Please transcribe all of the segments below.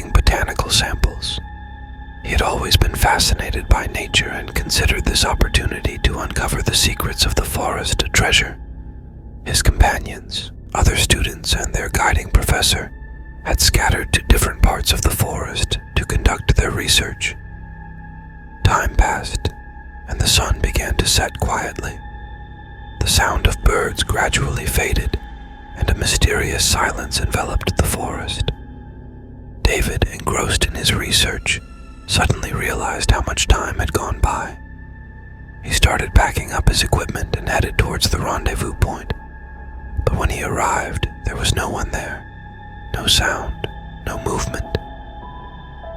collecting botanical samples. He had always been fascinated by nature and considered this opportunity to uncover the secrets of the forest a treasure. His companions, other students, and their guiding professor had scattered to different parts of the forest to conduct their research. Time passed, and the sun began to set quietly. The sound of birds gradually faded, and a mysterious silence enveloped the forest. David, engrossed in his research, suddenly realized how much time had gone by. He started packing up his equipment and headed towards the rendezvous point. But when he arrived, there was no one there. No sound, no movement.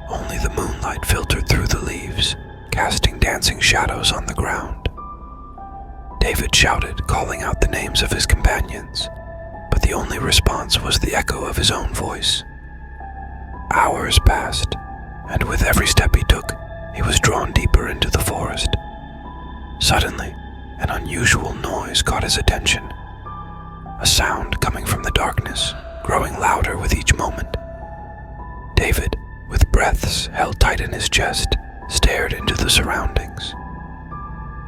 Only the moonlight filtered through the leaves, casting dancing shadows on the ground. David shouted, calling out the names of his companions, but the only response was the echo of his own voice. Hours passed, and with every step he took, he was drawn deeper into the forest. Suddenly, an unusual noise caught his attention. A sound coming from the darkness, growing louder with each moment. David, with breaths held tight in his chest, stared into the surroundings.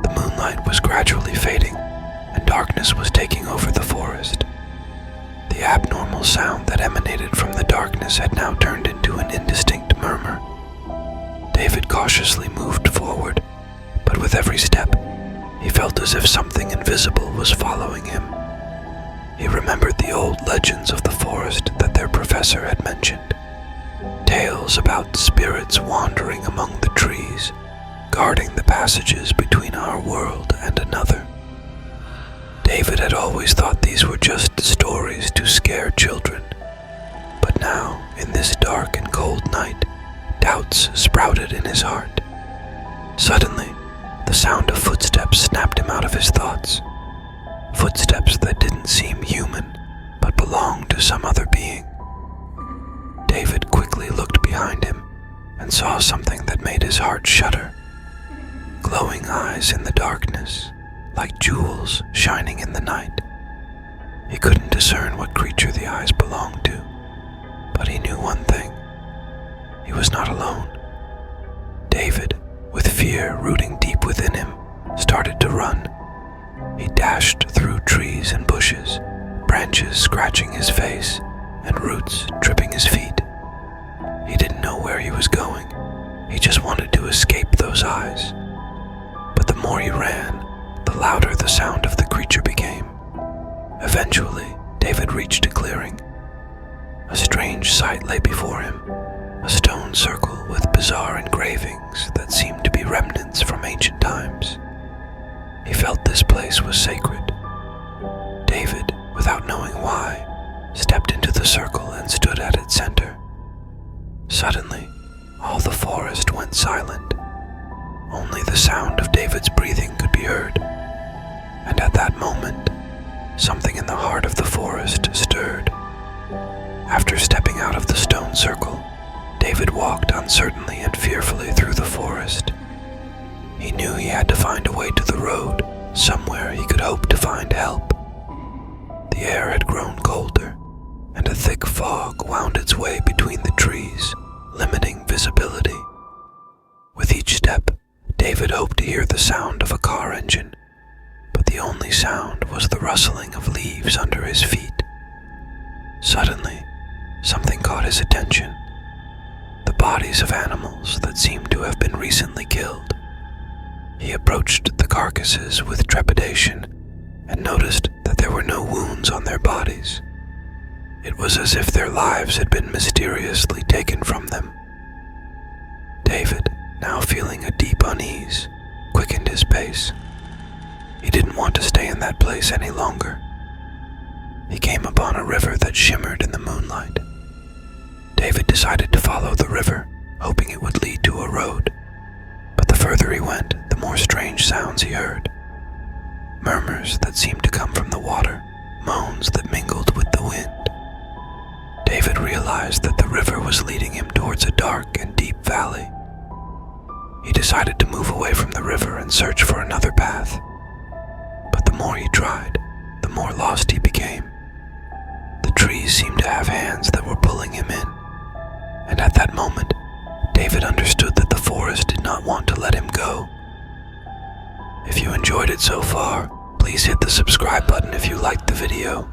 The moonlight was gradually fading, and darkness was taking over the forest. The abnormal sound that emanated from the darkness had now turned into an indistinct murmur. David cautiously moved forward, but with every step, he felt as if something invisible was following him. He remembered the old legends of the forest that their professor had mentioned. Tales about spirits wandering among the trees, guarding the passages between our world and another. David had always thought these were just stories to scare children, but now, in this dark and cold night, doubts sprouted in his heart. Suddenly, the sound of footsteps snapped him out of his thoughts. Footsteps that didn't seem human, but belonged to some other being. David quickly looked behind him and saw something that made his heart shudder. Glowing eyes in the darkness, like jewels shining in the night. He couldn't discern what creature the eyes belonged to, but he knew one thing. He was not alone. David, with fear rooting deep within him, started to run. He dashed through trees and bushes, branches scratching his face, and roots tripping his feet. He didn't know where he was going. He just wanted to escape those eyes. But the more he ran, the louder the sound of the creature became. Eventually, David reached a clearing. A strange sight lay before him, a stone circle with bizarre engravings that seemed to be remnants from ancient times. He felt this place was sacred. David, without knowing why, stepped into the circle and stood at its center. Suddenly, all the forest went silent. Only the sound of David's breathing could be heard. And at that moment, something in the heart of the forest stirred. After stepping out of the stone circle, David walked uncertainly and fearfully through the forest. He knew he had to find a way to the road, somewhere he could hope to find help. The air had grown colder, and a thick fog wound its way between the trees, limiting visibility. With each step, David hoped to hear the sound of a car engine, but the only sound was the rustling of leaves under his feet. Suddenly, something caught his attention. The bodies of animals that seemed to have been recently killed. He approached the carcasses with trepidation and noticed that there were no wounds on their bodies. It was as if their lives had been mysteriously taken from them. David, now feeling a deep unease, quickened his pace. He didn't want to stay in that place any longer. He came upon a river that shimmered in the moonlight. David decided to follow the river, hoping it would lead to a road. But the further he went, the more strange sounds he heard. Murmurs that seemed to come from the water, moans that mingled with the wind. David realized that the river was leading him towards a dark and deep valley. He decided to move away from the river and search for another path. But the more he tried, the more lost he became. The trees seemed to have hands that were pulling him in, and at that moment, David understood that the forest did not want to let him go. If you enjoyed it so far, please hit the subscribe button if you liked the video.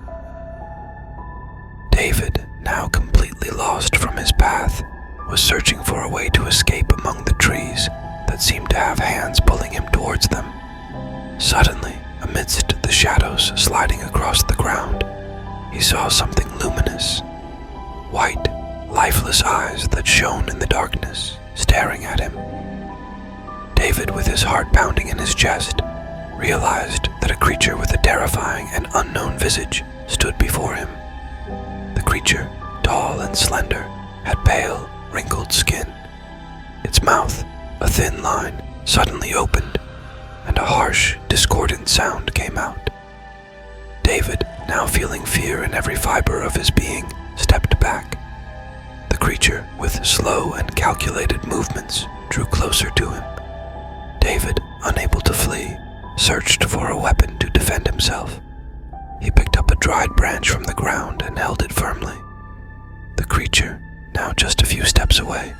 David, now completely lost from his path, was searching for a way to escape among the trees that seemed to have hands pulling him towards them. Suddenly, amidst the shadows sliding across the ground, he saw something luminous. White, lifeless eyes that shone in the darkness, staring at him. David, with his heart pounding in his chest, realized that a creature with a terrifying and unknown visage stood before him. The creature, tall and slender, had pale, wrinkled skin. Its mouth, a thin line, suddenly opened, and a harsh, discordant sound came out. David, now feeling fear in every fiber of his being, stepped back. The creature, with slow and calculated movements, drew closer to him. David, unable to flee, searched for a weapon to defend himself. He picked up a dried branch from the ground and held it firmly. The creature, now just a few steps away,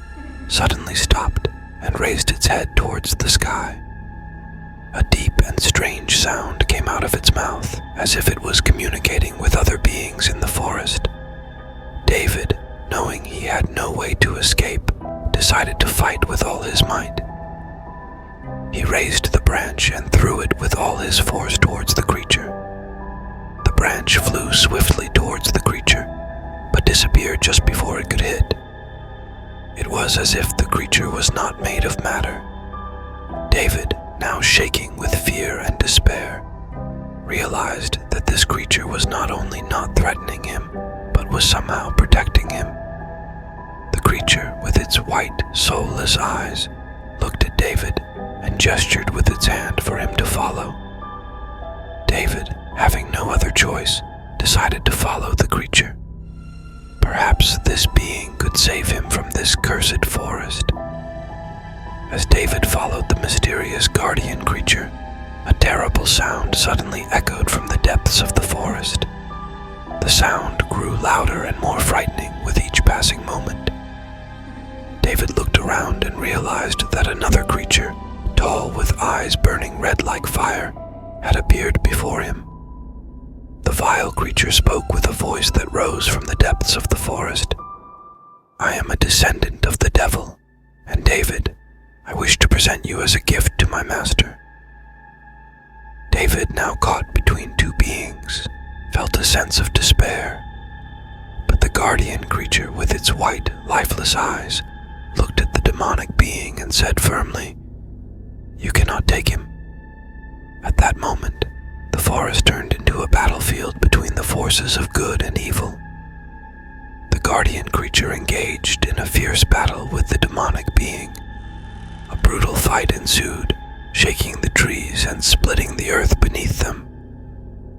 suddenly stopped and raised its head towards the sky. A deep and strange sound came out of its mouth, as if it was communicating with other beings in the forest. David, knowing he had no way to escape, decided to fight with all his might. He raised the branch and threw it with all his force towards the creature. The branch flew swiftly towards the creature, but disappeared just before it could hit. It was as if the creature was not made of matter. David, now shaking with fear and despair, realized that this creature was not only not threatening him, but was somehow protecting him. The creature, with its white, soulless eyes, looked at David and gestured with its hand for him to follow. David, having no other choice, decided to follow the creature. Perhaps this being could save him from this cursed forest. As David followed the mysterious guardian creature, a terrible sound suddenly echoed from the depths of the forest. The sound grew louder and more frightening with each passing moment. David looked around and realized that another creature, tall with eyes burning red like fire, had appeared before him. The vile creature spoke with a voice that rose from the depths of the forest. "I am a descendant of the devil, and David, I wish to present you as a gift to my master." David, now caught between two beings, felt a sense of despair. But the guardian creature with its white, lifeless eyes looked at the demonic being and said firmly, "You cannot take him." At that moment, the forest turned into a battlefield between the forces of good and evil. The guardian creature engaged in a fierce battle with the demonic being. A brutal fight ensued, shaking the trees and splitting the earth beneath them.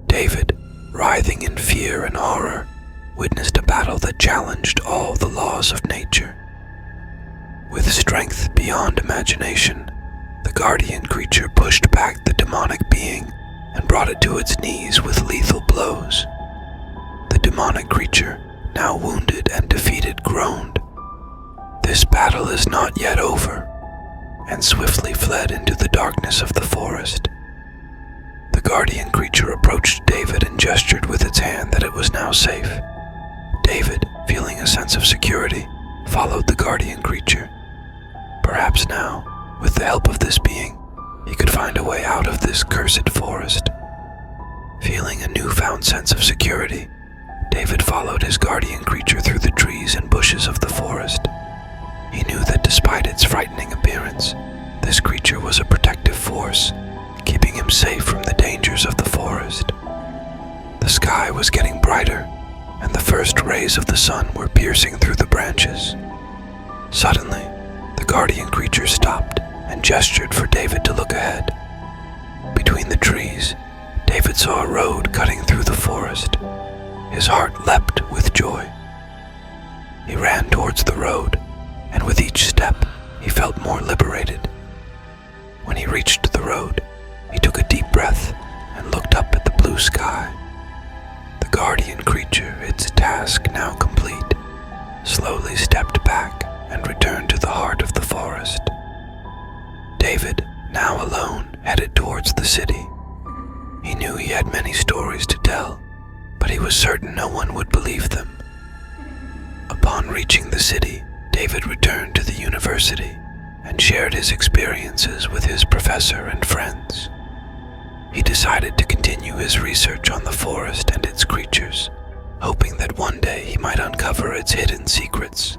David, writhing in fear and horror, witnessed a battle that challenged all the laws of nature. With strength beyond imagination, the guardian creature pushed back the demonic being and brought it to its knees with lethal blows. The demonic creature, now wounded and defeated, groaned, "This battle is not yet over," and swiftly fled into the darkness of the forest. The guardian creature approached David and gestured with its hand that it was now safe. David, feeling a sense of security, followed the guardian creature. Perhaps now, with the help of this being, he could find a way out of this cursed forest. Feeling a newfound sense of security, David followed his guardian creature through the trees and bushes of the forest. He knew that despite its frightening appearance, this creature was a protective force, keeping him safe from the dangers of the forest. The sky was getting brighter, and the first rays of the sun were piercing through the branches. Suddenly, the guardian creature stopped and gestured for David to look ahead. Between the trees, David saw a road cutting through the forest. His heart leapt with joy. He ran towards the road, and with each step, he felt more liberated. When he reached the road, he took a deep breath and looked up at the blue sky. The guardian creature, its task now complete, slowly stepped back and returned to the heart of the forest. David, now alone, headed towards the city. He knew he had many stories to tell, but he was certain no one would believe them. Upon reaching the city, David returned to the university and shared his experiences with his professor and friends. He decided to continue his research on the forest and its creatures, hoping that one day he might uncover its hidden secrets